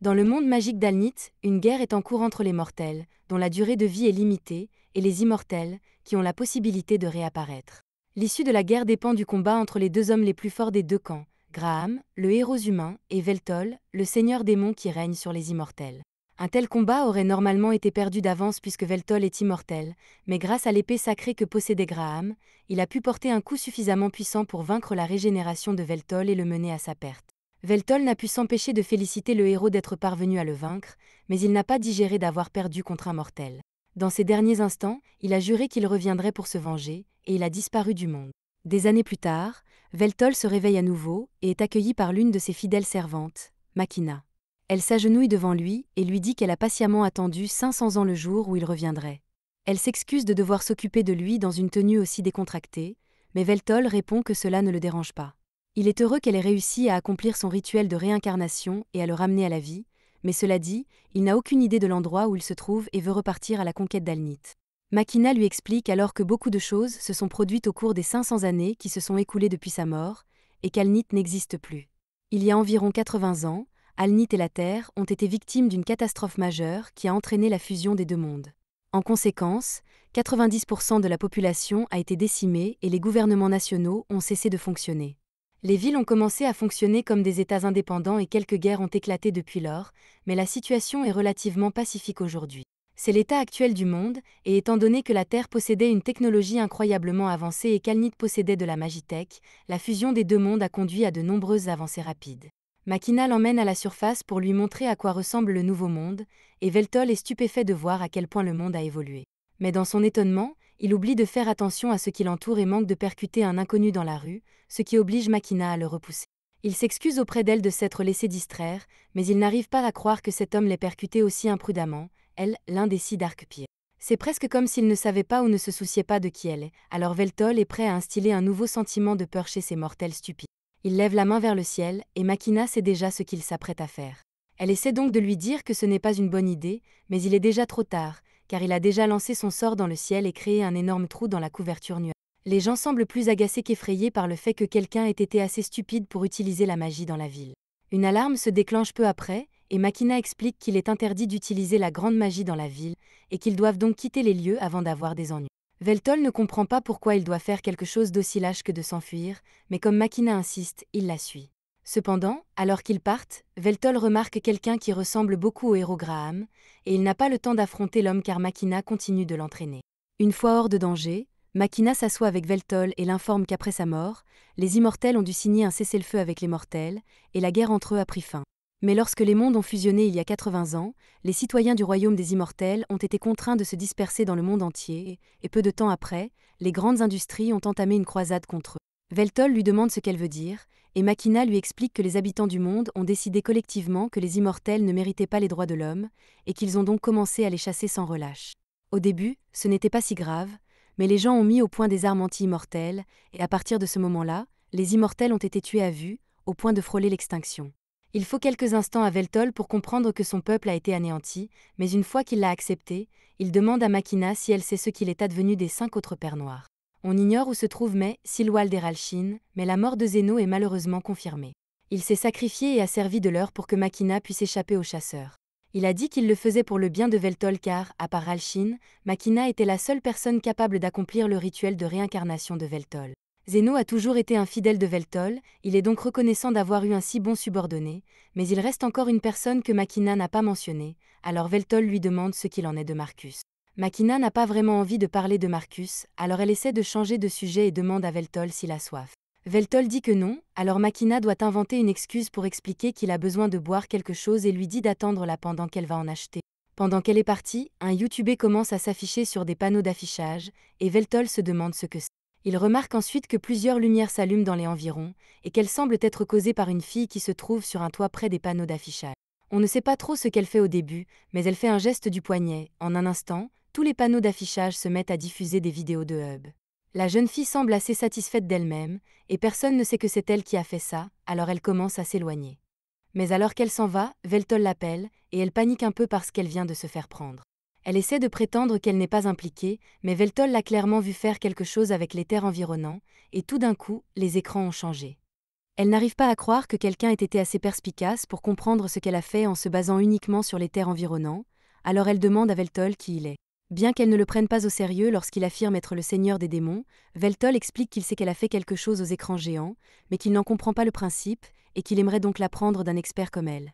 Dans le monde magique d'Alnith, une guerre est en cours entre les mortels, dont la durée de vie est limitée, et les immortels, qui ont la possibilité de réapparaître. L'issue de la guerre dépend du combat entre les deux hommes les plus forts des deux camps, Graham, le héros humain, et Veltol, le seigneur démon qui règne sur les immortels. Un tel combat aurait normalement été perdu d'avance puisque Veltol est immortel, mais grâce à l'épée sacrée que possédait Graham, il a pu porter un coup suffisamment puissant pour vaincre la régénération de Veltol et le mener à sa perte. Veltol n'a pu s'empêcher de féliciter le héros d'être parvenu à le vaincre, mais il n'a pas digéré d'avoir perdu contre un mortel. Dans ces derniers instants, il a juré qu'il reviendrait pour se venger, et il a disparu du monde. Des années plus tard, Veltol se réveille à nouveau et est accueilli par l'une de ses fidèles servantes, Makina. Elle s'agenouille devant lui et lui dit qu'elle a patiemment attendu 500 ans le jour où il reviendrait. Elle s'excuse de devoir s'occuper de lui dans une tenue aussi décontractée, mais Veltol répond que cela ne le dérange pas. Il est heureux qu'elle ait réussi à accomplir son rituel de réincarnation et à le ramener à la vie, mais cela dit, il n'a aucune idée de l'endroit où il se trouve et veut repartir à la conquête d'Alnith. Makina lui explique alors que beaucoup de choses se sont produites au cours des 500 années qui se sont écoulées depuis sa mort, et qu'Alnith n'existe plus. Il y a environ 80 ans, Alnith et la Terre ont été victimes d'une catastrophe majeure qui a entraîné la fusion des deux mondes. En conséquence, 90% de la population a été décimée et les gouvernements nationaux ont cessé de fonctionner. Les villes ont commencé à fonctionner comme des États indépendants et quelques guerres ont éclaté depuis lors, mais la situation est relativement pacifique aujourd'hui. C'est l'état actuel du monde, et étant donné que la Terre possédait une technologie incroyablement avancée et qu'Alnith possédait de la magitech, la fusion des deux mondes a conduit à de nombreuses avancées rapides. Makina l'emmène à la surface pour lui montrer à quoi ressemble le nouveau monde, et Veltol est stupéfait de voir à quel point le monde a évolué. Mais dans son étonnement, il oublie de faire attention à ce qui l'entoure et manque de percuter un inconnu dans la rue, ce qui oblige Makina à le repousser. Il s'excuse auprès d'elle de s'être laissé distraire, mais il n'arrive pas à croire que cet homme l'ait percuté aussi imprudemment, elle, l'un des 6 Dark-Pires. C'est presque comme s'il ne savait pas ou ne se souciait pas de qui elle est, alors Veltol est prêt à instiller un nouveau sentiment de peur chez ces mortels stupides. Il lève la main vers le ciel, et Makina sait déjà ce qu'il s'apprête à faire. Elle essaie donc de lui dire que ce n'est pas une bonne idée, mais il est déjà trop tard, car il a déjà lancé son sort dans le ciel et créé un énorme trou dans la couverture nuageuse. Les gens semblent plus agacés qu'effrayés par le fait que quelqu'un ait été assez stupide pour utiliser la magie dans la ville. Une alarme se déclenche peu après, et Makina explique qu'il est interdit d'utiliser la grande magie dans la ville, et qu'ils doivent donc quitter les lieux avant d'avoir des ennuis. Veltol ne comprend pas pourquoi il doit faire quelque chose d'aussi lâche que de s'enfuir, mais comme Makina insiste, il la suit. Cependant, alors qu'ils partent, Veltol remarque quelqu'un qui ressemble beaucoup au héros Graham, et il n'a pas le temps d'affronter l'homme car Makina continue de l'entraîner. Une fois hors de danger, Makina s'assoit avec Veltol et l'informe qu'après sa mort, les immortels ont dû signer un cessez-le-feu avec les mortels, et la guerre entre eux a pris fin. Mais lorsque les mondes ont fusionné il y a 80 ans, les citoyens du royaume des immortels ont été contraints de se disperser dans le monde entier, et peu de temps après, les grandes industries ont entamé une croisade contre eux. Veltol lui demande ce qu'elle veut dire, et Makina lui explique que les habitants du monde ont décidé collectivement que les immortels ne méritaient pas les droits de l'homme, et qu'ils ont donc commencé à les chasser sans relâche. Au début, ce n'était pas si grave, mais les gens ont mis au point des armes anti-immortelles, et à partir de ce moment-là, les immortels ont été tués à vue, au point de frôler l'extinction. Il faut quelques instants à Veltol pour comprendre que son peuple a été anéanti, mais une fois qu'il l'a accepté, il demande à Makina si elle sait ce qu'il est advenu des 5 autres pères noirs. On ignore où se trouve Silwal d'Eralshin, mais la mort de Zeno est malheureusement confirmée. Il s'est sacrifié et a servi de leurre pour que Makina puisse échapper aux chasseurs. Il a dit qu'il le faisait pour le bien de Veltol car, à part Alshin, Makina était la seule personne capable d'accomplir le rituel de réincarnation de Veltol. Zeno a toujours été un fidèle de Veltol, il est donc reconnaissant d'avoir eu un si bon subordonné, mais il reste encore une personne que Makina n'a pas mentionnée, alors Veltol lui demande ce qu'il en est de Marcus. Makina n'a pas vraiment envie de parler de Marcus, alors elle essaie de changer de sujet et demande à Veltol s'il a soif. Veltol dit que non, alors Makina doit inventer une excuse pour expliquer qu'il a besoin de boire quelque chose et lui dit d'attendre là pendant qu'elle va en acheter. Pendant qu'elle est partie, un YouTuber commence à s'afficher sur des panneaux d'affichage, et Veltol se demande ce que c'est. Il remarque ensuite que plusieurs lumières s'allument dans les environs, et qu'elles semblent être causées par une fille qui se trouve sur un toit près des panneaux d'affichage. On ne sait pas trop ce qu'elle fait au début, mais elle fait un geste du poignet. En un instant, tous les panneaux d'affichage se mettent à diffuser des vidéos de Hub. La jeune fille semble assez satisfaite d'elle-même, et personne ne sait que c'est elle qui a fait ça, alors elle commence à s'éloigner. Mais alors qu'elle s'en va, Veltol l'appelle, et elle panique un peu parce qu'elle vient de se faire prendre. Elle essaie de prétendre qu'elle n'est pas impliquée, mais Veltol l'a clairement vu faire quelque chose avec les terres environnantes, et tout d'un coup, les écrans ont changé. Elle n'arrive pas à croire que quelqu'un ait été assez perspicace pour comprendre ce qu'elle a fait en se basant uniquement sur les terres environnants, alors elle demande à Veltol qui il est. Bien qu'elle ne le prenne pas au sérieux lorsqu'il affirme être le seigneur des démons, Veltol explique qu'il sait qu'elle a fait quelque chose aux écrans géants, mais qu'il n'en comprend pas le principe, et qu'il aimerait donc l'apprendre d'un expert comme elle.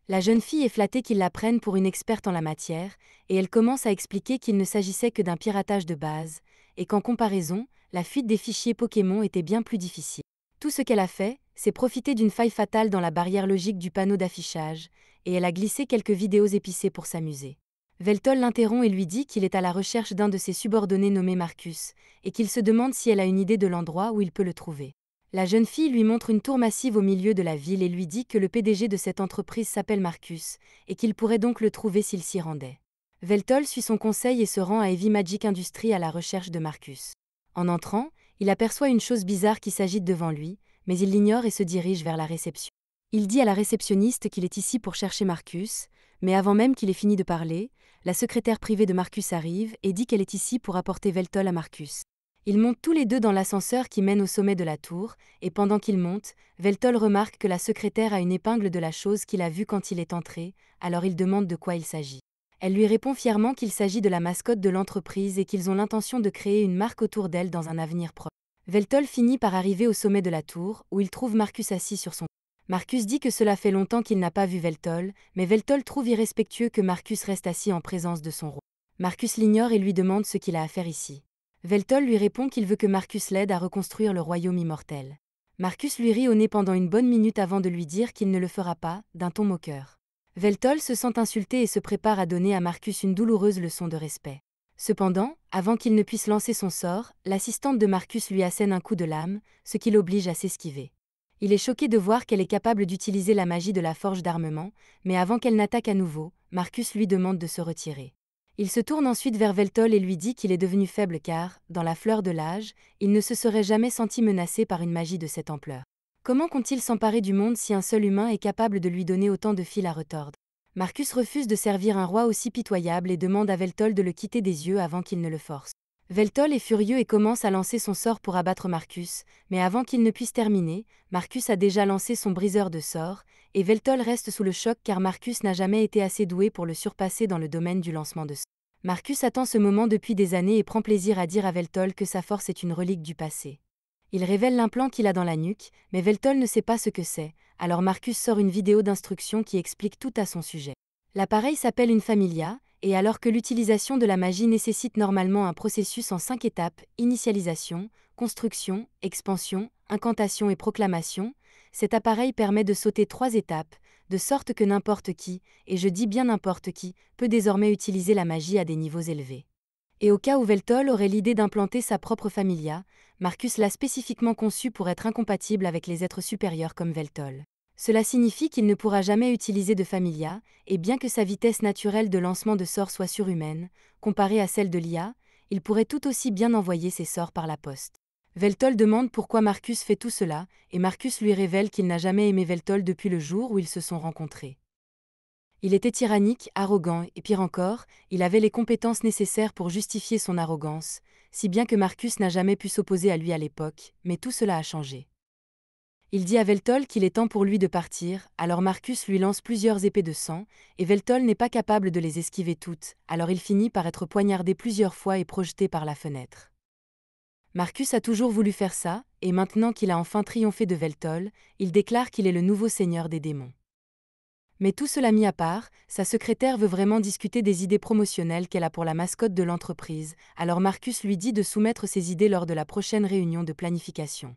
La jeune fille est flattée qu'il la prenne pour une experte en la matière, et elle commence à expliquer qu'il ne s'agissait que d'un piratage de base, et qu'en comparaison, la fuite des fichiers Pokémon était bien plus difficile. Tout ce qu'elle a fait, c'est profiter d'une faille fatale dans la barrière logique du panneau d'affichage, et elle a glissé quelques vidéos épicées pour s'amuser. Veltol l'interrompt et lui dit qu'il est à la recherche d'un de ses subordonnés nommé Marcus, et qu'il se demande si elle a une idée de l'endroit où il peut le trouver. La jeune fille lui montre une tour massive au milieu de la ville et lui dit que le PDG de cette entreprise s'appelle Marcus, et qu'il pourrait donc le trouver s'il s'y rendait. Veltol suit son conseil et se rend à Heavy Magic Industries à la recherche de Marcus. En entrant, il aperçoit une chose bizarre qui s'agite devant lui, mais il l'ignore et se dirige vers la réception. Il dit à la réceptionniste qu'il est ici pour chercher Marcus, mais avant même qu'il ait fini de parler, la secrétaire privée de Marcus arrive et dit qu'elle est ici pour apporter Veltol à Marcus. Ils montent tous les deux dans l'ascenseur qui mène au sommet de la tour, et pendant qu'ils montent, Veltol remarque que la secrétaire a une épingle de la chose qu'il a vue quand il est entré, alors il demande de quoi il s'agit. Elle lui répond fièrement qu'il s'agit de la mascotte de l'entreprise et qu'ils ont l'intention de créer une marque autour d'elle dans un avenir proche. Veltol finit par arriver au sommet de la tour, où il trouve Marcus assis sur son. Marcus dit que cela fait longtemps qu'il n'a pas vu Veltol, mais Veltol trouve irrespectueux que Marcus reste assis en présence de son roi. Marcus l'ignore et lui demande ce qu'il a à faire ici. Veltol lui répond qu'il veut que Marcus l'aide à reconstruire le royaume immortel. Marcus lui rit au nez pendant une bonne minute avant de lui dire qu'il ne le fera pas, d'un ton moqueur. Veltol se sent insulté et se prépare à donner à Marcus une douloureuse leçon de respect. Cependant, avant qu'il ne puisse lancer son sort, l'assistante de Marcus lui assène un coup de lame, ce qui l'oblige à s'esquiver. Il est choqué de voir qu'elle est capable d'utiliser la magie de la forge d'armement, mais avant qu'elle n'attaque à nouveau, Marcus lui demande de se retirer. Il se tourne ensuite vers Veltol et lui dit qu'il est devenu faible car, dans la fleur de l'âge, il ne se serait jamais senti menacé par une magie de cette ampleur. Comment compte-t-il s'emparer du monde si un seul humain est capable de lui donner autant de fil à retordre? Marcus refuse de servir un roi aussi pitoyable et demande à Veltol de le quitter des yeux avant qu'il ne le force. Veltol est furieux et commence à lancer son sort pour abattre Marcus, mais avant qu'il ne puisse terminer, Marcus a déjà lancé son briseur de sorts, et Veltol reste sous le choc car Marcus n'a jamais été assez doué pour le surpasser dans le domaine du lancement de sorts. Marcus attend ce moment depuis des années et prend plaisir à dire à Veltol que sa force est une relique du passé. Il révèle l'implant qu'il a dans la nuque, mais Veltol ne sait pas ce que c'est, alors Marcus sort une vidéo d'instruction qui explique tout à son sujet. L'appareil s'appelle une Familia, et alors que l'utilisation de la magie nécessite normalement un processus en 5 étapes, initialisation, construction, expansion, incantation et proclamation, cet appareil permet de sauter 3 étapes, de sorte que n'importe qui, et je dis bien n'importe qui, peut désormais utiliser la magie à des niveaux élevés. Et au cas où Veltol aurait l'idée d'implanter sa propre Familia, Marcus l'a spécifiquement conçue pour être incompatible avec les êtres supérieurs comme Veltol. Cela signifie qu'il ne pourra jamais utiliser de Familia, et bien que sa vitesse naturelle de lancement de sorts soit surhumaine, comparée à celle de l'IA, il pourrait tout aussi bien envoyer ses sorts par la poste. Veltol demande pourquoi Marcus fait tout cela, et Marcus lui révèle qu'il n'a jamais aimé Veltol depuis le jour où ils se sont rencontrés. Il était tyrannique, arrogant, et pire encore, il avait les compétences nécessaires pour justifier son arrogance, si bien que Marcus n'a jamais pu s'opposer à lui à l'époque, mais tout cela a changé. Il dit à Veltol qu'il est temps pour lui de partir, alors Marcus lui lance plusieurs épées de sang, et Veltol n'est pas capable de les esquiver toutes, alors il finit par être poignardé plusieurs fois et projeté par la fenêtre. Marcus a toujours voulu faire ça, et maintenant qu'il a enfin triomphé de Veltol, il déclare qu'il est le nouveau seigneur des démons. Mais tout cela mis à part, sa secrétaire veut vraiment discuter des idées promotionnelles qu'elle a pour la mascotte de l'entreprise, alors Marcus lui dit de soumettre ses idées lors de la prochaine réunion de planification.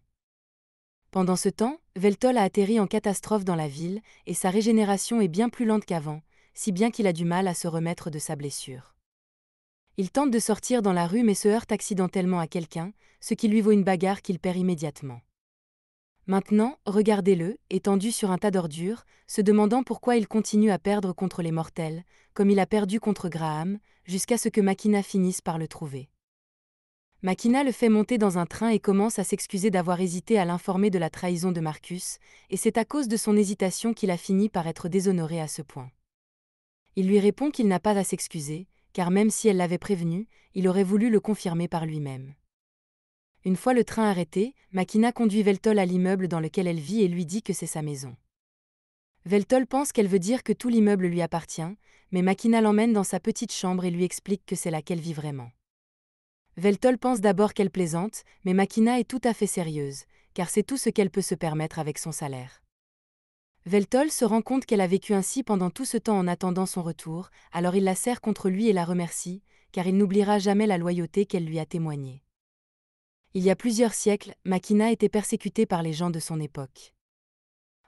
Pendant ce temps, Veltol a atterri en catastrophe dans la ville, et sa régénération est bien plus lente qu'avant, si bien qu'il a du mal à se remettre de sa blessure. Il tente de sortir dans la rue mais se heurte accidentellement à quelqu'un, ce qui lui vaut une bagarre qu'il perd immédiatement. Maintenant, regardez-le, étendu sur un tas d'ordures, se demandant pourquoi il continue à perdre contre les mortels, comme il a perdu contre Graham, jusqu'à ce que Makina finisse par le trouver. Makina le fait monter dans un train et commence à s'excuser d'avoir hésité à l'informer de la trahison de Marcus, et c'est à cause de son hésitation qu'il a fini par être déshonoré à ce point. Il lui répond qu'il n'a pas à s'excuser, car même si elle l'avait prévenu, il aurait voulu le confirmer par lui-même. Une fois le train arrêté, Makina conduit Veltol à l'immeuble dans lequel elle vit et lui dit que c'est sa maison. Veltol pense qu'elle veut dire que tout l'immeuble lui appartient, mais Makina l'emmène dans sa petite chambre et lui explique que c'est là qu'elle vit vraiment. Veltol pense d'abord qu'elle plaisante, mais Makina est tout à fait sérieuse, car c'est tout ce qu'elle peut se permettre avec son salaire. Veltol se rend compte qu'elle a vécu ainsi pendant tout ce temps en attendant son retour, alors il la serre contre lui et la remercie, car il n'oubliera jamais la loyauté qu'elle lui a témoignée. Il y a plusieurs siècles, Makina était persécutée par les gens de son époque.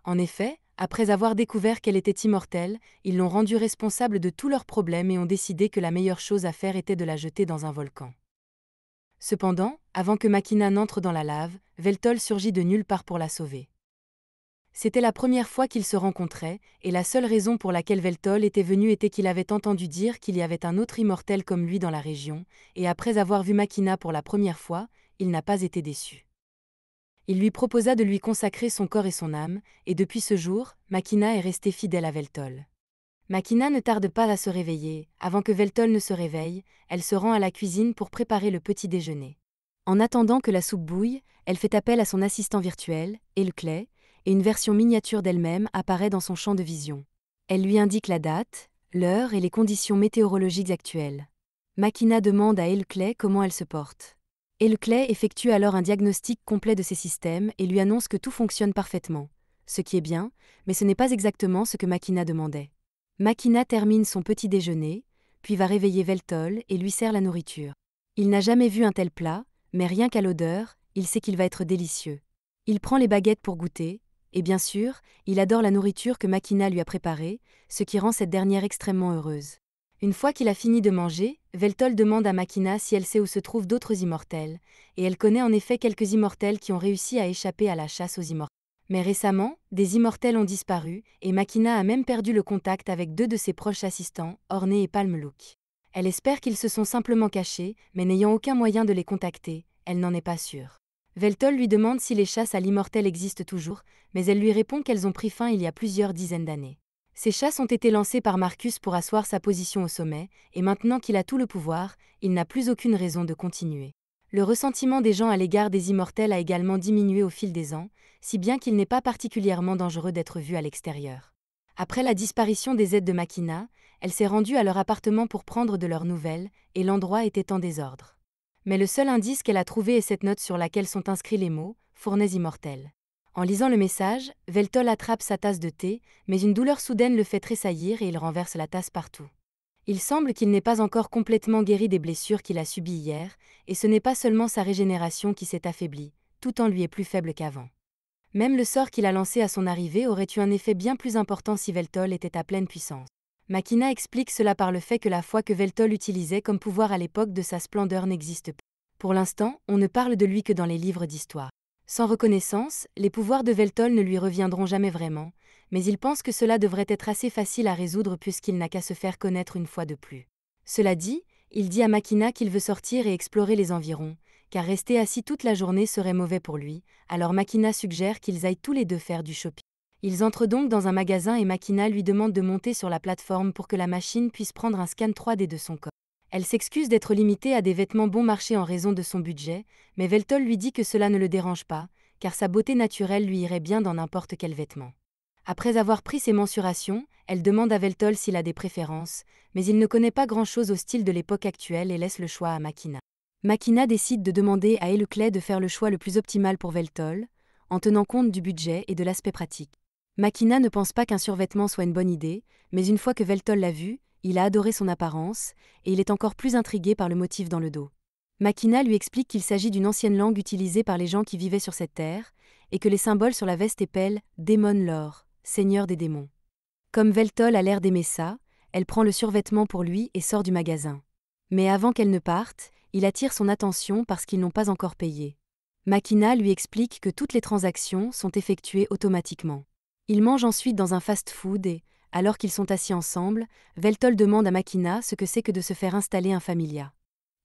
En effet, après avoir découvert qu'elle était immortelle, ils l'ont rendue responsable de tous leurs problèmes et ont décidé que la meilleure chose à faire était de la jeter dans un volcan. Cependant, avant que Makina n'entre dans la lave, Veltol surgit de nulle part pour la sauver. C'était la première fois qu'ils se rencontraient, et la seule raison pour laquelle Veltol était venu était qu'il avait entendu dire qu'il y avait un autre immortel comme lui dans la région, et après avoir vu Makina pour la première fois, il n'a pas été déçu. Il lui proposa de lui consacrer son corps et son âme, et depuis ce jour, Makina est restée fidèle à Veltol. Makina ne tarde pas à se réveiller. Avant que Veltol ne se réveille, elle se rend à la cuisine pour préparer le petit déjeuner. En attendant que la soupe bouille, elle fait appel à son assistant virtuel, Elclay, et une version miniature d'elle-même apparaît dans son champ de vision. Elle lui indique la date, l'heure et les conditions météorologiques actuelles. Makina demande à Elclay comment elle se porte. Elclay effectue alors un diagnostic complet de ses systèmes et lui annonce que tout fonctionne parfaitement. Ce qui est bien, mais ce n'est pas exactement ce que Makina demandait. Makina termine son petit déjeuner, puis va réveiller Veltol et lui sert la nourriture. Il n'a jamais vu un tel plat, mais rien qu'à l'odeur, il sait qu'il va être délicieux. Il prend les baguettes pour goûter, et bien sûr, il adore la nourriture que Makina lui a préparée, ce qui rend cette dernière extrêmement heureuse. Une fois qu'il a fini de manger, Veltol demande à Makina si elle sait où se trouvent d'autres immortels, et elle connaît en effet quelques immortels qui ont réussi à échapper à la chasse aux immortels. Mais récemment, des immortels ont disparu, et Makina a même perdu le contact avec deux de ses proches assistants, Orné et Palmlook. Elle espère qu'ils se sont simplement cachés, mais n'ayant aucun moyen de les contacter, elle n'en est pas sûre. Veltol lui demande si les chasses à l'immortel existent toujours, mais elle lui répond qu'elles ont pris fin il y a plusieurs dizaines d'années. Ces chasses ont été lancées par Marcus pour asseoir sa position au sommet, et maintenant qu'il a tout le pouvoir, il n'a plus aucune raison de continuer. Le ressentiment des gens à l'égard des immortels a également diminué au fil des ans, si bien qu'il n'est pas particulièrement dangereux d'être vu à l'extérieur. Après la disparition des aides de Makina, elle s'est rendue à leur appartement pour prendre de leurs nouvelles, et l'endroit était en désordre. Mais le seul indice qu'elle a trouvé est cette note sur laquelle sont inscrits les mots « Fournaise immortelle ». En lisant le message, Veltol attrape sa tasse de thé, mais une douleur soudaine le fait tressaillir et il renverse la tasse partout. Il semble qu'il n'est pas encore complètement guéri des blessures qu'il a subies hier, et ce n'est pas seulement sa régénération qui s'est affaiblie, tout en lui est plus faible qu'avant. Même le sort qu'il a lancé à son arrivée aurait eu un effet bien plus important si Veltol était à pleine puissance. Makina explique cela par le fait que la foi que Veltol utilisait comme pouvoir à l'époque de sa splendeur n'existe plus. Pour l'instant, on ne parle de lui que dans les livres d'histoire. Sans reconnaissance, les pouvoirs de Veltol ne lui reviendront jamais vraiment, mais il pense que cela devrait être assez facile à résoudre puisqu'il n'a qu'à se faire connaître une fois de plus. Cela dit, il dit à Makina qu'il veut sortir et explorer les environs, car rester assis toute la journée serait mauvais pour lui, alors Makina suggère qu'ils aillent tous les deux faire du shopping. Ils entrent donc dans un magasin et Makina lui demande de monter sur la plateforme pour que la machine puisse prendre un scan 3D de son corps. Elle s'excuse d'être limitée à des vêtements bon marché en raison de son budget, mais Veltol lui dit que cela ne le dérange pas, car sa beauté naturelle lui irait bien dans n'importe quel vêtement. Après avoir pris ses mensurations, elle demande à Veltol s'il a des préférences, mais il ne connaît pas grand-chose au style de l'époque actuelle et laisse le choix à Makina. Makina décide de demander à Elclay de faire le choix le plus optimal pour Veltol, en tenant compte du budget et de l'aspect pratique. Makina ne pense pas qu'un survêtement soit une bonne idée, mais une fois que Veltol l'a vu, il a adoré son apparence, et il est encore plus intrigué par le motif dans le dos. Makina lui explique qu'il s'agit d'une ancienne langue utilisée par les gens qui vivaient sur cette terre, et que les symboles sur la veste épellent « Démon Lore », seigneur des démons. Comme Veltol a l'air d'aimer ça, elle prend le survêtement pour lui et sort du magasin. Mais avant qu'elle ne parte, il attire son attention parce qu'ils n'ont pas encore payé. Makina lui explique que toutes les transactions sont effectuées automatiquement. Ils mangent ensuite dans un fast-food et, alors qu'ils sont assis ensemble, Veltol demande à Makina ce que c'est que de se faire installer un Familia.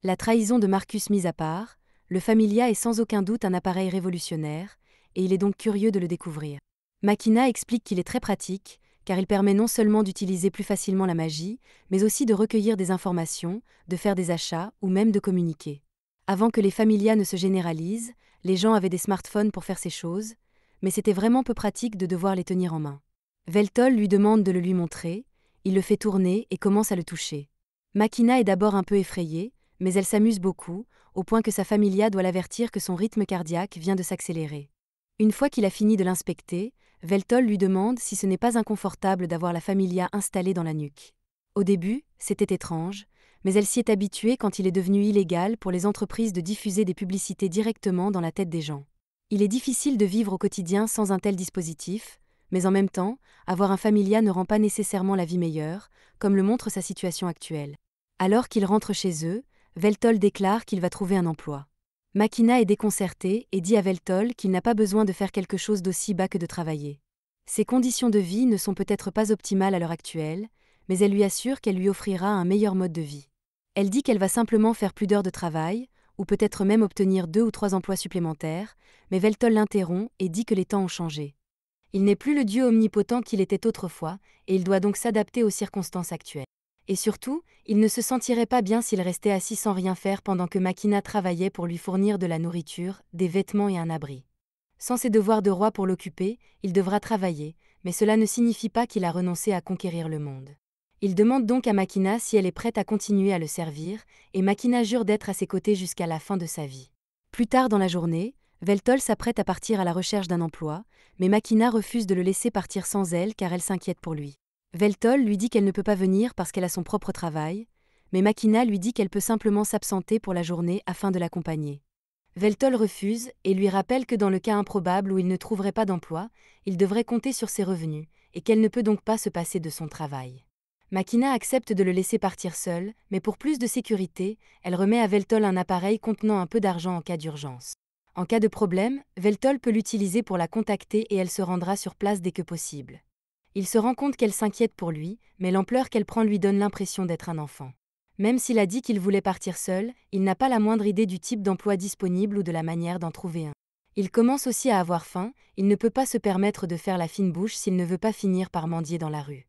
La trahison de Marcus mise à part, le Familia est sans aucun doute un appareil révolutionnaire, et il est donc curieux de le découvrir. Makina explique qu'il est très pratique, car il permet non seulement d'utiliser plus facilement la magie, mais aussi de recueillir des informations, de faire des achats ou même de communiquer. Avant que les familias ne se généralisent, les gens avaient des smartphones pour faire ces choses, mais c'était vraiment peu pratique de devoir les tenir en main. Veltol lui demande de le lui montrer, il le fait tourner et commence à le toucher. Makina est d'abord un peu effrayée, mais elle s'amuse beaucoup, au point que sa familia doit l'avertir que son rythme cardiaque vient de s'accélérer. Une fois qu'il a fini de l'inspecter, Veltol lui demande si ce n'est pas inconfortable d'avoir la familia installée dans la nuque. Au début, c'était étrange, mais elle s'y est habituée quand il est devenu illégal pour les entreprises de diffuser des publicités directement dans la tête des gens. Il est difficile de vivre au quotidien sans un tel dispositif, mais en même temps, avoir un familia ne rend pas nécessairement la vie meilleure, comme le montre sa situation actuelle. Alors qu'ils rentrent chez eux, Veltol déclare qu'il va trouver un emploi. Makina est déconcertée et dit à Veltol qu'il n'a pas besoin de faire quelque chose d'aussi bas que de travailler. Ses conditions de vie ne sont peut-être pas optimales à l'heure actuelle, mais elle lui assure qu'elle lui offrira un meilleur mode de vie. Elle dit qu'elle va simplement faire plus d'heures de travail, ou peut-être même obtenir 2 ou 3 emplois supplémentaires, mais Veltol l'interrompt et dit que les temps ont changé. Il n'est plus le dieu omnipotent qu'il était autrefois, et il doit donc s'adapter aux circonstances actuelles. Et surtout, il ne se sentirait pas bien s'il restait assis sans rien faire pendant que Makina travaillait pour lui fournir de la nourriture, des vêtements et un abri. Sans ses devoirs de roi pour l'occuper, il devra travailler, mais cela ne signifie pas qu'il a renoncé à conquérir le monde. Il demande donc à Makina si elle est prête à continuer à le servir, et Makina jure d'être à ses côtés jusqu'à la fin de sa vie. Plus tard dans la journée, Veltol s'apprête à partir à la recherche d'un emploi, mais Makina refuse de le laisser partir sans elle car elle s'inquiète pour lui. Veltol lui dit qu'elle ne peut pas venir parce qu'elle a son propre travail, mais Makina lui dit qu'elle peut simplement s'absenter pour la journée afin de l'accompagner. Veltol refuse et lui rappelle que dans le cas improbable où il ne trouverait pas d'emploi, il devrait compter sur ses revenus, et qu'elle ne peut donc pas se passer de son travail. Makina accepte de le laisser partir seul, mais pour plus de sécurité, elle remet à Veltol un appareil contenant un peu d'argent en cas d'urgence. En cas de problème, Veltol peut l'utiliser pour la contacter et elle se rendra sur place dès que possible. Il se rend compte qu'elle s'inquiète pour lui, mais l'ampleur qu'elle prend lui donne l'impression d'être un enfant. Même s'il a dit qu'il voulait partir seul, il n'a pas la moindre idée du type d'emploi disponible ou de la manière d'en trouver un. Il commence aussi à avoir faim, il ne peut pas se permettre de faire la fine bouche s'il ne veut pas finir par mendier dans la rue.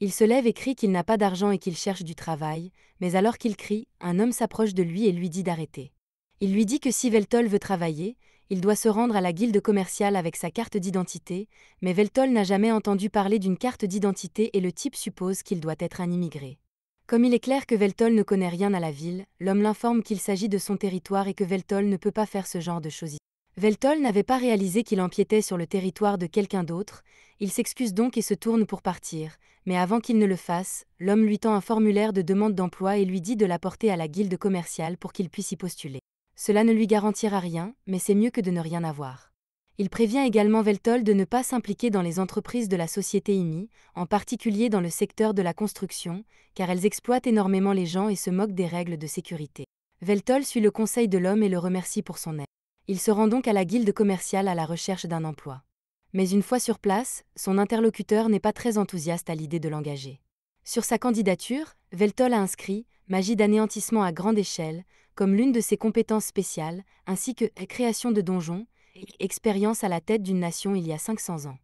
Il se lève et crie qu'il n'a pas d'argent et qu'il cherche du travail, mais alors qu'il crie, un homme s'approche de lui et lui dit d'arrêter. Il lui dit que si Veltol veut travailler, il doit se rendre à la guilde commerciale avec sa carte d'identité, mais Veltol n'a jamais entendu parler d'une carte d'identité et le type suppose qu'il doit être un immigré. Comme il est clair que Veltol ne connaît rien à la ville, l'homme l'informe qu'il s'agit de son territoire et que Veltol ne peut pas faire ce genre de choses. Veltol n'avait pas réalisé qu'il empiétait sur le territoire de quelqu'un d'autre, il s'excuse donc et se tourne pour partir, mais avant qu'il ne le fasse, l'homme lui tend un formulaire de demande d'emploi et lui dit de l'apporter à la guilde commerciale pour qu'il puisse y postuler. Cela ne lui garantira rien, mais c'est mieux que de ne rien avoir. Il prévient également Veltol de ne pas s'impliquer dans les entreprises de la société IMI, en particulier dans le secteur de la construction, car elles exploitent énormément les gens et se moquent des règles de sécurité. Veltol suit le conseil de l'homme et le remercie pour son aide. Il se rend donc à la guilde commerciale à la recherche d'un emploi. Mais une fois sur place, son interlocuteur n'est pas très enthousiaste à l'idée de l'engager. Sur sa candidature, Veltol a inscrit « magie d'anéantissement à grande échelle » comme l'une de ses compétences spéciales, ainsi que « création de donjons » et « expérience à la tête d'une nation il y a 500 ans ».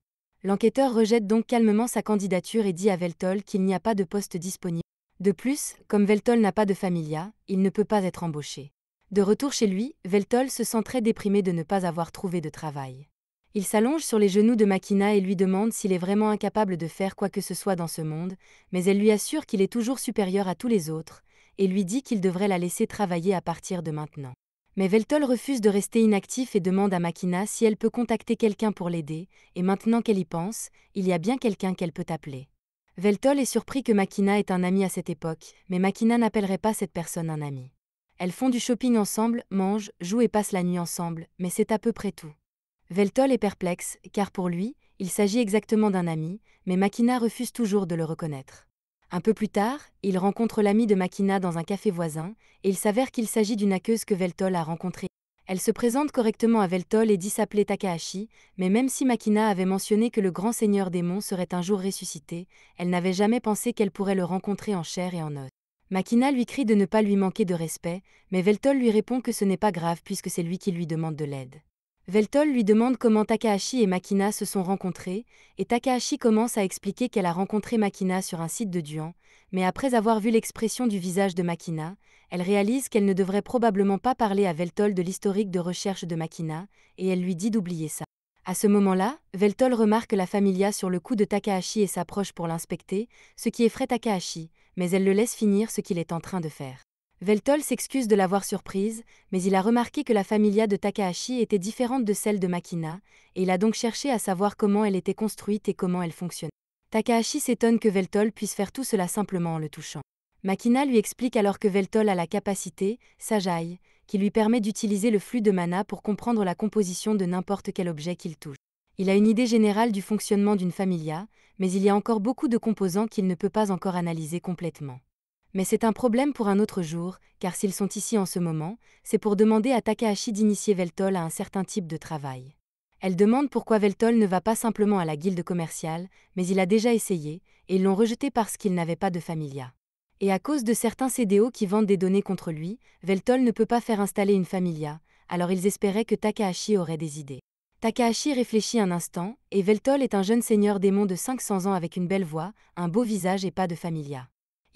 L'enquêteur rejette donc calmement sa candidature et dit à Veltol qu'il n'y a pas de poste disponible. De plus, comme Veltol n'a pas de familia, il ne peut pas être embauché. De retour chez lui, Veltol se sent très déprimé de ne pas avoir trouvé de travail. Il s'allonge sur les genoux de Makina et lui demande s'il est vraiment incapable de faire quoi que ce soit dans ce monde, mais elle lui assure qu'il est toujours supérieur à tous les autres, et lui dit qu'il devrait la laisser travailler à partir de maintenant. Mais Veltol refuse de rester inactif et demande à Makina si elle peut contacter quelqu'un pour l'aider, et maintenant qu'elle y pense, il y a bien quelqu'un qu'elle peut appeler. Veltol est surpris que Makina ait un ami à cette époque, mais Makina n'appellerait pas cette personne un ami. Elles font du shopping ensemble, mangent, jouent et passent la nuit ensemble, mais c'est à peu près tout. Veltol est perplexe, car pour lui, il s'agit exactement d'un ami, mais Makina refuse toujours de le reconnaître. Un peu plus tard, il rencontre l'ami de Makina dans un café voisin, et il s'avère qu'il s'agit d'une hackeuse que Veltol a rencontrée. Elle se présente correctement à Veltol et dit s'appeler Takahashi, mais même si Makina avait mentionné que le grand seigneur démon serait un jour ressuscité, elle n'avait jamais pensé qu'elle pourrait le rencontrer en chair et en os. Makina lui crie de ne pas lui manquer de respect, mais Veltol lui répond que ce n'est pas grave puisque c'est lui qui lui demande de l'aide. Veltol lui demande comment Takahashi et Makina se sont rencontrés, et Takahashi commence à expliquer qu'elle a rencontré Makina sur un site de Duan, mais après avoir vu l'expression du visage de Makina, elle réalise qu'elle ne devrait probablement pas parler à Veltol de l'historique de recherche de Makina, et elle lui dit d'oublier ça. À ce moment-là, Veltol remarque la familia sur le cou de Takahashi et s'approche pour l'inspecter, ce qui effraie Takahashi, mais elle le laisse finir ce qu'il est en train de faire. Veltol s'excuse de l'avoir surprise, mais il a remarqué que la familia de Takahashi était différente de celle de Makina, et il a donc cherché à savoir comment elle était construite et comment elle fonctionnait. Takahashi s'étonne que Veltol puisse faire tout cela simplement en le touchant. Makina lui explique alors que Veltol a la capacité, Sajai, qui lui permet d'utiliser le flux de mana pour comprendre la composition de n'importe quel objet qu'il touche. Il a une idée générale du fonctionnement d'une familia, mais il y a encore beaucoup de composants qu'il ne peut pas encore analyser complètement. Mais c'est un problème pour un autre jour, car s'ils sont ici en ce moment, c'est pour demander à Takahashi d'initier Veltol à un certain type de travail. Elle demande pourquoi Veltol ne va pas simplement à la guilde commerciale, mais il a déjà essayé, et ils l'ont rejeté parce qu'il n'avait pas de familia. Et à cause de certains CDO qui vendent des données contre lui, Veltol ne peut pas faire installer une familia, alors ils espéraient que Takahashi aurait des idées. Takahashi réfléchit un instant, et Veltol est un jeune seigneur démon de 500 ans avec une belle voix, un beau visage et pas de familia.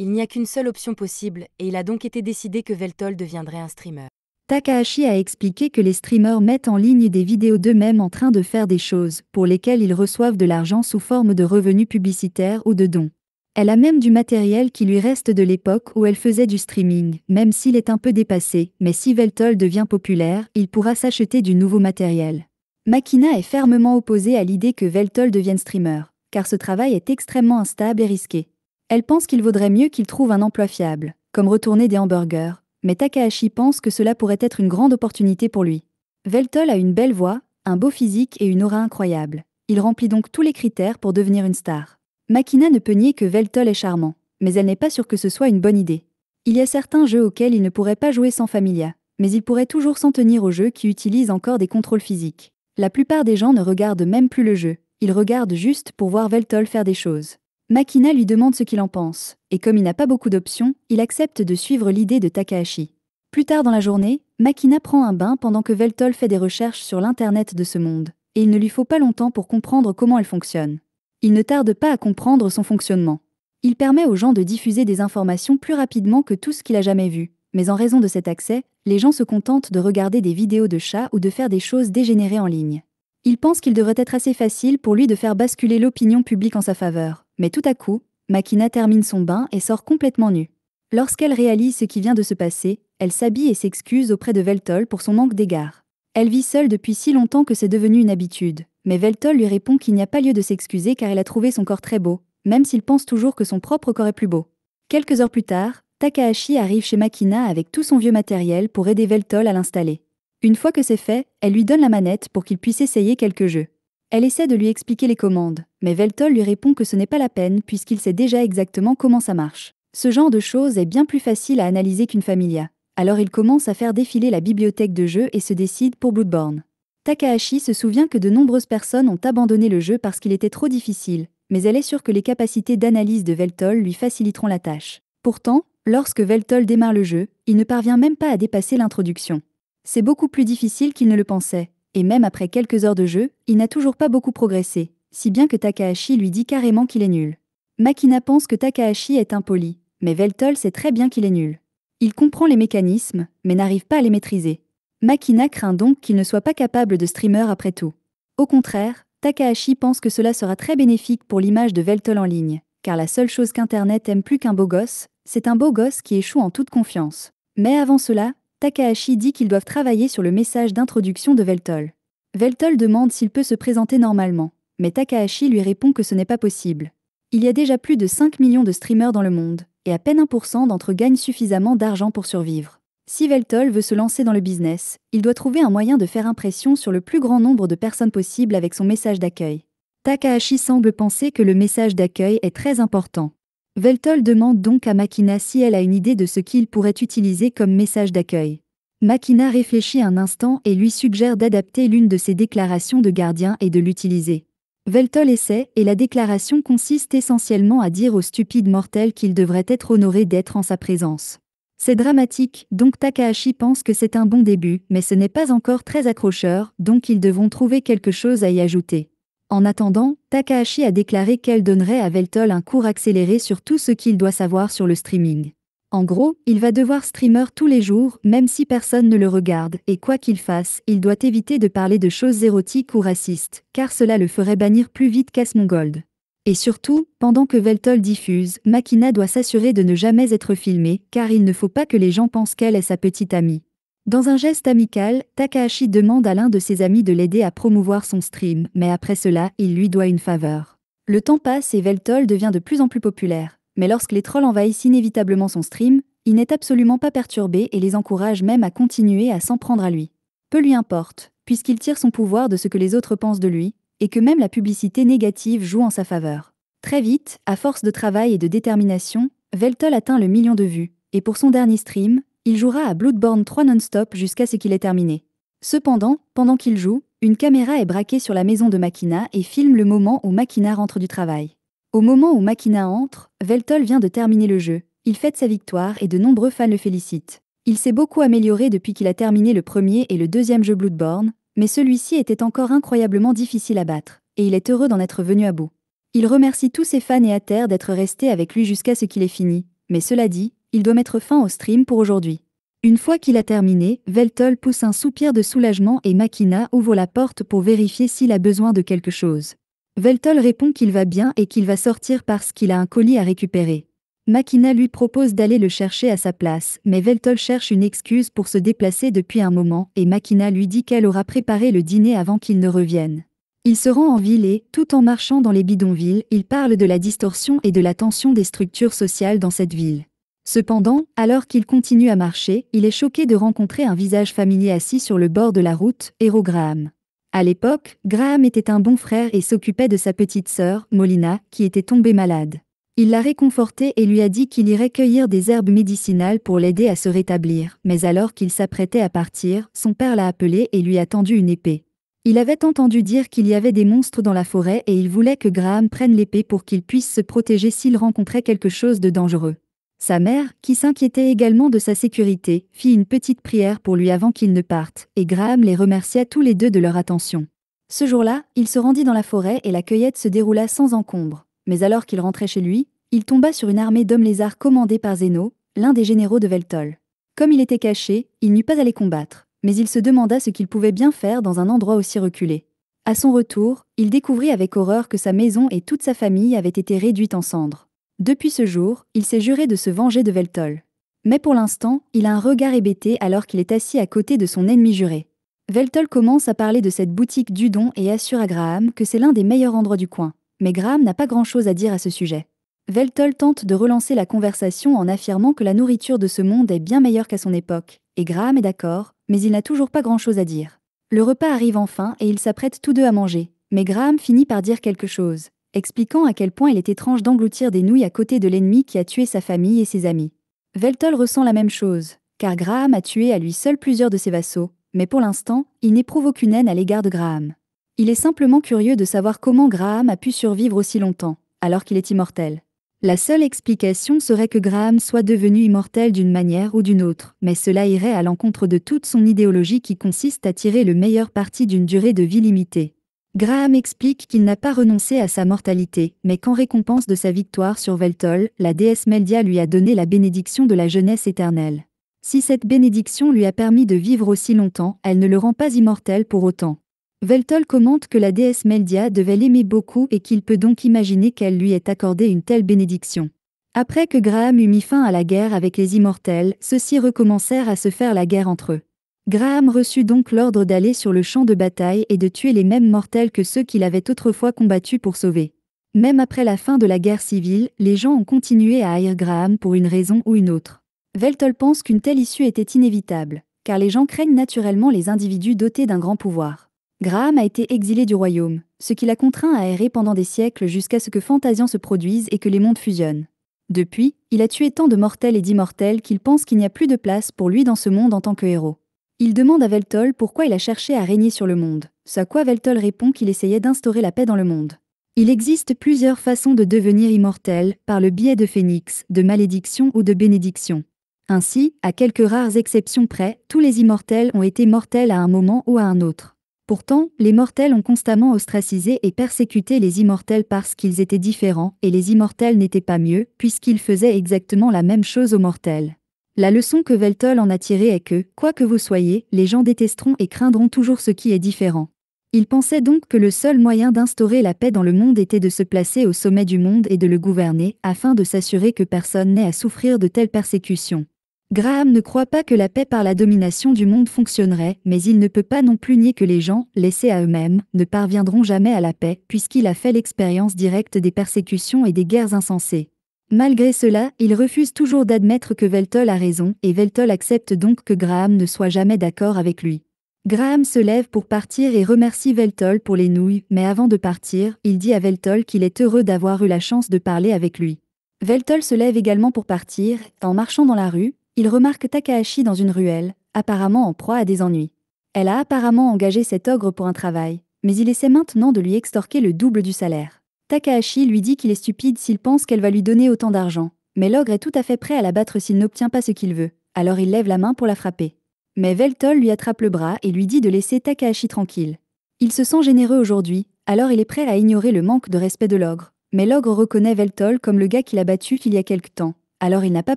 Il n'y a qu'une seule option possible, et il a donc été décidé que Veltol deviendrait un streamer. Takahashi a expliqué que les streamers mettent en ligne des vidéos d'eux-mêmes en train de faire des choses pour lesquelles ils reçoivent de l'argent sous forme de revenus publicitaires ou de dons. Elle a même du matériel qui lui reste de l'époque où elle faisait du streaming, même s'il est un peu dépassé, mais si Veltol devient populaire, il pourra s'acheter du nouveau matériel. Makina est fermement opposée à l'idée que Veltol devienne streamer, car ce travail est extrêmement instable et risqué. Elle pense qu'il vaudrait mieux qu'il trouve un emploi fiable, comme retourner des hamburgers, mais Takahashi pense que cela pourrait être une grande opportunité pour lui. Veltol a une belle voix, un beau physique et une aura incroyable. Il remplit donc tous les critères pour devenir une star. Makina ne peut nier que Veltol est charmant, mais elle n'est pas sûre que ce soit une bonne idée. Il y a certains jeux auxquels il ne pourrait pas jouer sans familia, mais il pourrait toujours s'en tenir aux jeux qui utilisent encore des contrôles physiques. La plupart des gens ne regardent même plus le jeu, ils regardent juste pour voir Veltol faire des choses. Makina lui demande ce qu'il en pense, et comme il n'a pas beaucoup d'options, il accepte de suivre l'idée de Takahashi. Plus tard dans la journée, Makina prend un bain pendant que Veltol fait des recherches sur l'internet de ce monde, et il ne lui faut pas longtemps pour comprendre comment elle fonctionne. Il ne tarde pas à comprendre son fonctionnement. Il permet aux gens de diffuser des informations plus rapidement que tout ce qu'il a jamais vu, mais en raison de cet accès, les gens se contentent de regarder des vidéos de chats ou de faire des choses dégénérées en ligne. Il pense qu'il devrait être assez facile pour lui de faire basculer l'opinion publique en sa faveur. Mais tout à coup, Makina termine son bain et sort complètement nue. Lorsqu'elle réalise ce qui vient de se passer, elle s'habille et s'excuse auprès de Veltol pour son manque d'égard. Elle vit seule depuis si longtemps que c'est devenu une habitude, mais Veltol lui répond qu'il n'y a pas lieu de s'excuser car elle a trouvé son corps très beau, même s'il pense toujours que son propre corps est plus beau. Quelques heures plus tard, Takahashi arrive chez Makina avec tout son vieux matériel pour aider Veltol à l'installer. Une fois que c'est fait, elle lui donne la manette pour qu'il puisse essayer quelques jeux. Elle essaie de lui expliquer les commandes, mais Veltol lui répond que ce n'est pas la peine puisqu'il sait déjà exactement comment ça marche. Ce genre de choses est bien plus facile à analyser qu'une familia. Alors il commence à faire défiler la bibliothèque de jeux et se décide pour Bloodborne. Takahashi se souvient que de nombreuses personnes ont abandonné le jeu parce qu'il était trop difficile, mais elle est sûre que les capacités d'analyse de Veltol lui faciliteront la tâche. Pourtant, lorsque Veltol démarre le jeu, il ne parvient même pas à dépasser l'introduction. C'est beaucoup plus difficile qu'il ne le pensait. Et même après quelques heures de jeu, il n'a toujours pas beaucoup progressé, si bien que Takahashi lui dit carrément qu'il est nul. Makina pense que Takahashi est impoli, mais Veltol sait très bien qu'il est nul. Il comprend les mécanismes, mais n'arrive pas à les maîtriser. Makina craint donc qu'il ne soit pas capable de streamer après tout. Au contraire, Takahashi pense que cela sera très bénéfique pour l'image de Veltol en ligne, car la seule chose qu'Internet aime plus qu'un beau gosse, c'est un beau gosse qui échoue en toute confiance. Mais avant cela, Takahashi dit qu'ils doivent travailler sur le message d'introduction de Veltol. Veltol demande s'il peut se présenter normalement, mais Takahashi lui répond que ce n'est pas possible. Il y a déjà plus de 5 millions de streamers dans le monde, et à peine 1% d'entre eux gagnent suffisamment d'argent pour survivre. Si Veltol veut se lancer dans le business, il doit trouver un moyen de faire impression sur le plus grand nombre de personnes possible avec son message d'accueil. Takahashi semble penser que le message d'accueil est très important. Veltol demande donc à Makina si elle a une idée de ce qu'il pourrait utiliser comme message d'accueil. Makina réfléchit un instant et lui suggère d'adapter l'une de ses déclarations de gardien et de l'utiliser. Veltol essaie et la déclaration consiste essentiellement à dire aux stupides mortels qu'ils devraient être honorés d'être en sa présence. C'est dramatique, donc Takahashi pense que c'est un bon début, mais ce n'est pas encore très accrocheur, donc ils devront trouver quelque chose à y ajouter. En attendant, Takahashi a déclaré qu'elle donnerait à Veltol un cours accéléré sur tout ce qu'il doit savoir sur le streaming. En gros, il va devoir streamer tous les jours, même si personne ne le regarde, et quoi qu'il fasse, il doit éviter de parler de choses érotiques ou racistes, car cela le ferait bannir plus vite qu'Asmongold. Et surtout, pendant que Veltol diffuse, Makina doit s'assurer de ne jamais être filmée, car il ne faut pas que les gens pensent qu'elle est sa petite amie. Dans un geste amical, Takahashi demande à l'un de ses amis de l'aider à promouvoir son stream, mais après cela, il lui doit une faveur. Le temps passe et Veltol devient de plus en plus populaire, mais lorsque les trolls envahissent inévitablement son stream, il n'est absolument pas perturbé et les encourage même à continuer à s'en prendre à lui. Peu lui importe, puisqu'il tire son pouvoir de ce que les autres pensent de lui, et que même la publicité négative joue en sa faveur. Très vite, à force de travail et de détermination, Veltol atteint le million de vues, et pour son dernier stream, il jouera à Bloodborne 3 non-stop jusqu'à ce qu'il ait terminé. Cependant, pendant qu'il joue, une caméra est braquée sur la maison de Makina et filme le moment où Makina rentre du travail. Au moment où Makina entre, Veltol vient de terminer le jeu, il fête sa victoire et de nombreux fans le félicitent. Il s'est beaucoup amélioré depuis qu'il a terminé le premier et le deuxième jeu Bloodborne, mais celui-ci était encore incroyablement difficile à battre, et il est heureux d'en être venu à bout. Il remercie tous ses fans et haters d'être restés avec lui jusqu'à ce qu'il ait fini, mais cela dit, il doit mettre fin au stream pour aujourd'hui. Une fois qu'il a terminé, Veltol pousse un soupir de soulagement et Makina ouvre la porte pour vérifier s'il a besoin de quelque chose. Veltol répond qu'il va bien et qu'il va sortir parce qu'il a un colis à récupérer. Makina lui propose d'aller le chercher à sa place, mais Veltol cherche une excuse pour se déplacer depuis un moment et Makina lui dit qu'elle aura préparé le dîner avant qu'il ne revienne. Il se rend en ville et, tout en marchant dans les bidonvilles, il parle de la distorsion et de la tension des structures sociales dans cette ville. Cependant, alors qu'il continue à marcher, il est choqué de rencontrer un visage familier assis sur le bord de la route, Hero Graham. À l'époque, Graham était un bon frère et s'occupait de sa petite sœur, Molina, qui était tombée malade. Il l'a réconfortée et lui a dit qu'il irait cueillir des herbes médicinales pour l'aider à se rétablir, mais alors qu'il s'apprêtait à partir, son père l'a appelé et lui a tendu une épée. Il avait entendu dire qu'il y avait des monstres dans la forêt et il voulait que Graham prenne l'épée pour qu'il puisse se protéger s'il rencontrait quelque chose de dangereux. Sa mère, qui s'inquiétait également de sa sécurité, fit une petite prière pour lui avant qu'il ne parte, et Graham les remercia tous les deux de leur attention. Ce jour-là, il se rendit dans la forêt et la cueillette se déroula sans encombre, mais alors qu'il rentrait chez lui, il tomba sur une armée d'hommes lézards commandés par Zeno, l'un des généraux de Veltol. Comme il était caché, il n'eut pas à les combattre, mais il se demanda ce qu'il pouvait bien faire dans un endroit aussi reculé. À son retour, il découvrit avec horreur que sa maison et toute sa famille avaient été réduites en cendres. Depuis ce jour, il s'est juré de se venger de Veltol. Mais pour l'instant, il a un regard hébété alors qu'il est assis à côté de son ennemi juré. Veltol commence à parler de cette boutique d'Udon et assure à Graham que c'est l'un des meilleurs endroits du coin. Mais Graham n'a pas grand-chose à dire à ce sujet. Veltol tente de relancer la conversation en affirmant que la nourriture de ce monde est bien meilleure qu'à son époque, et Graham est d'accord, mais il n'a toujours pas grand-chose à dire. Le repas arrive enfin et ils s'apprêtent tous deux à manger, mais Graham finit par dire quelque chose, expliquant à quel point il est étrange d'engloutir des nouilles à côté de l'ennemi qui a tué sa famille et ses amis. Veltol ressent la même chose, car Graham a tué à lui seul plusieurs de ses vassaux, mais pour l'instant, il n'éprouve aucune haine à l'égard de Graham. Il est simplement curieux de savoir comment Graham a pu survivre aussi longtemps, alors qu'il est immortel. La seule explication serait que Graham soit devenu immortel d'une manière ou d'une autre, mais cela irait à l'encontre de toute son idéologie qui consiste à tirer le meilleur parti d'une durée de vie limitée. Graham explique qu'il n'a pas renoncé à sa mortalité, mais qu'en récompense de sa victoire sur Veltol, la déesse Meldia lui a donné la bénédiction de la jeunesse éternelle. Si cette bénédiction lui a permis de vivre aussi longtemps, elle ne le rend pas immortel pour autant. Veltol commente que la déesse Meldia devait l'aimer beaucoup et qu'il peut donc imaginer qu'elle lui ait accordé une telle bénédiction. Après que Graham eut mis fin à la guerre avec les immortels, ceux-ci recommencèrent à se faire la guerre entre eux. Graham reçut donc l'ordre d'aller sur le champ de bataille et de tuer les mêmes mortels que ceux qu'il avait autrefois combattus pour sauver. Même après la fin de la guerre civile, les gens ont continué à haïr Graham pour une raison ou une autre. Veltol pense qu'une telle issue était inévitable, car les gens craignent naturellement les individus dotés d'un grand pouvoir. Graham a été exilé du royaume, ce qui l'a contraint à errer pendant des siècles jusqu'à ce que Fantasian se produise et que les mondes fusionnent. Depuis, il a tué tant de mortels et d'immortels qu'il pense qu'il n'y a plus de place pour lui dans ce monde en tant que héros. Il demande à Veltol pourquoi il a cherché à régner sur le monde, ce à quoi Veltol répond qu'il essayait d'instaurer la paix dans le monde. Il existe plusieurs façons de devenir immortel, par le biais de phénix, de malédiction ou de bénédiction. Ainsi, à quelques rares exceptions près, tous les immortels ont été mortels à un moment ou à un autre. Pourtant, les mortels ont constamment ostracisé et persécuté les immortels parce qu'ils étaient différents, et les immortels n'étaient pas mieux, puisqu'ils faisaient exactement la même chose aux mortels. La leçon que Veltol en a tirée est que, quoi que vous soyez, les gens détesteront et craindront toujours ce qui est différent. Il pensait donc que le seul moyen d'instaurer la paix dans le monde était de se placer au sommet du monde et de le gouverner, afin de s'assurer que personne n'ait à souffrir de telles persécutions. Graham ne croit pas que la paix par la domination du monde fonctionnerait, mais il ne peut pas non plus nier que les gens, laissés à eux-mêmes, ne parviendront jamais à la paix, puisqu'il a fait l'expérience directe des persécutions et des guerres insensées. Malgré cela, il refuse toujours d'admettre que Veltol a raison, et Veltol accepte donc que Graham ne soit jamais d'accord avec lui. Graham se lève pour partir et remercie Veltol pour les nouilles, mais avant de partir, il dit à Veltol qu'il est heureux d'avoir eu la chance de parler avec lui. Veltol se lève également pour partir, en marchant dans la rue, il remarque Takahashi dans une ruelle, apparemment en proie à des ennuis. Elle a apparemment engagé cet ogre pour un travail, mais il essaie maintenant de lui extorquer le double du salaire. Takahashi lui dit qu'il est stupide s'il pense qu'elle va lui donner autant d'argent, mais l'ogre est tout à fait prêt à la battre s'il n'obtient pas ce qu'il veut, alors il lève la main pour la frapper. Mais Veltol lui attrape le bras et lui dit de laisser Takahashi tranquille. Il se sent généreux aujourd'hui, alors il est prêt à ignorer le manque de respect de l'ogre. Mais l'ogre reconnaît Veltol comme le gars qu'il a battu il y a quelque temps, alors il n'a pas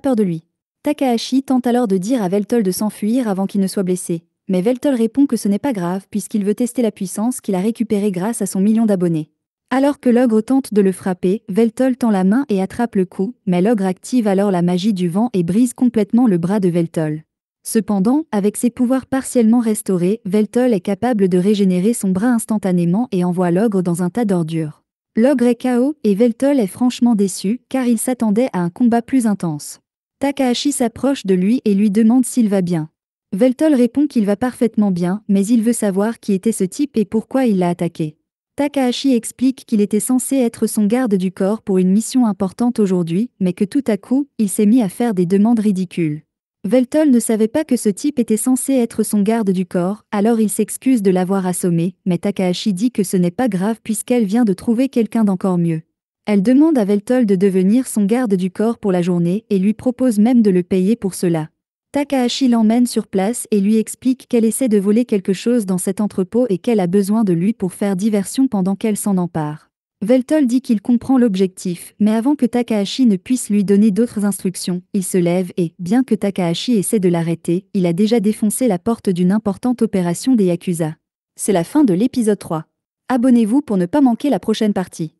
peur de lui. Takahashi tente alors de dire à Veltol de s'enfuir avant qu'il ne soit blessé, mais Veltol répond que ce n'est pas grave puisqu'il veut tester la puissance qu'il a récupérée grâce à son million d'abonnés. Alors que l'ogre tente de le frapper, Veltol tend la main et attrape le coup, mais l'ogre active alors la magie du vent et brise complètement le bras de Veltol. Cependant, avec ses pouvoirs partiellement restaurés, Veltol est capable de régénérer son bras instantanément et envoie l'ogre dans un tas d'ordures. L'ogre est KO et Veltol est franchement déçu car il s'attendait à un combat plus intense. Takahashi s'approche de lui et lui demande s'il va bien. Veltol répond qu'il va parfaitement bien, mais il veut savoir qui était ce type et pourquoi il l'a attaqué. Takahashi explique qu'il était censé être son garde du corps pour une mission importante aujourd'hui, mais que tout à coup, il s'est mis à faire des demandes ridicules. Veltol ne savait pas que ce type était censé être son garde du corps, alors il s'excuse de l'avoir assommé, mais Takahashi dit que ce n'est pas grave puisqu'elle vient de trouver quelqu'un d'encore mieux. Elle demande à Veltol de devenir son garde du corps pour la journée et lui propose même de le payer pour cela. Takahashi l'emmène sur place et lui explique qu'elle essaie de voler quelque chose dans cet entrepôt et qu'elle a besoin de lui pour faire diversion pendant qu'elle s'en empare. Veltol dit qu'il comprend l'objectif, mais avant que Takahashi ne puisse lui donner d'autres instructions, il se lève et, bien que Takahashi essaie de l'arrêter, il a déjà défoncé la porte d'une importante opération des Yakuza. C'est la fin de l'épisode 3. Abonnez-vous pour ne pas manquer la prochaine partie.